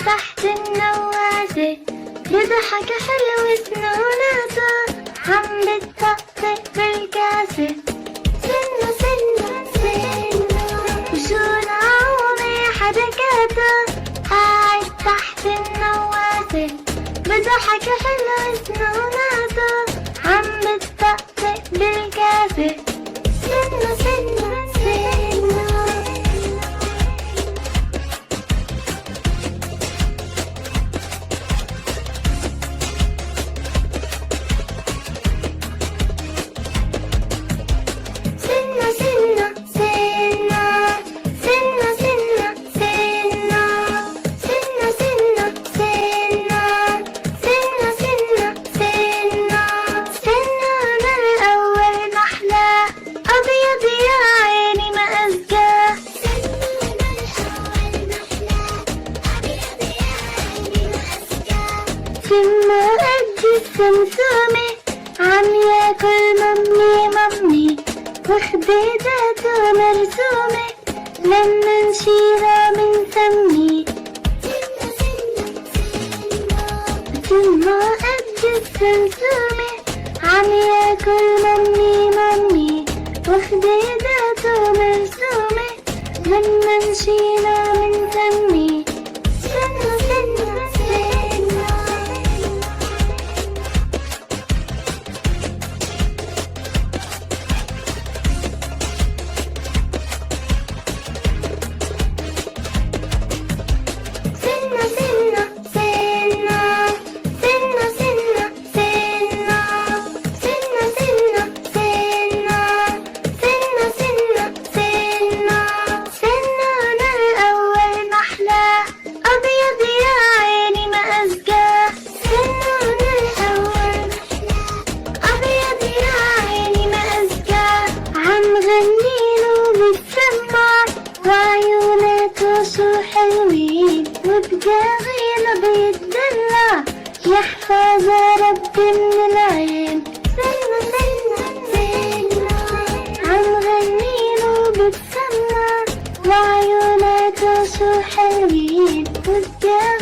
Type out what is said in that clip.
تحت النواسة بضحك حلو سنوناته عم بتطقطق بالكاسة. سنة سنة سنة وشو نعومي حركاته قاعد تحت النواسة بضحك حلو سنوناته عم بتطقطق بالكاسة. سنة سنة سنة السمسومة عم ياكل ممي وخديداته مرسومة لما نشيلها منسمي. سمه قد السمسومة عم ياكل ممي وخديداته مرسومة لما نشيلها منسمي. سنة سنة وبجاغيله بيتدلع يحفظ ربي من العين. سنة سنة سنة عم غنيله بتسمع وعيوناته شو حلوين وبجاغيله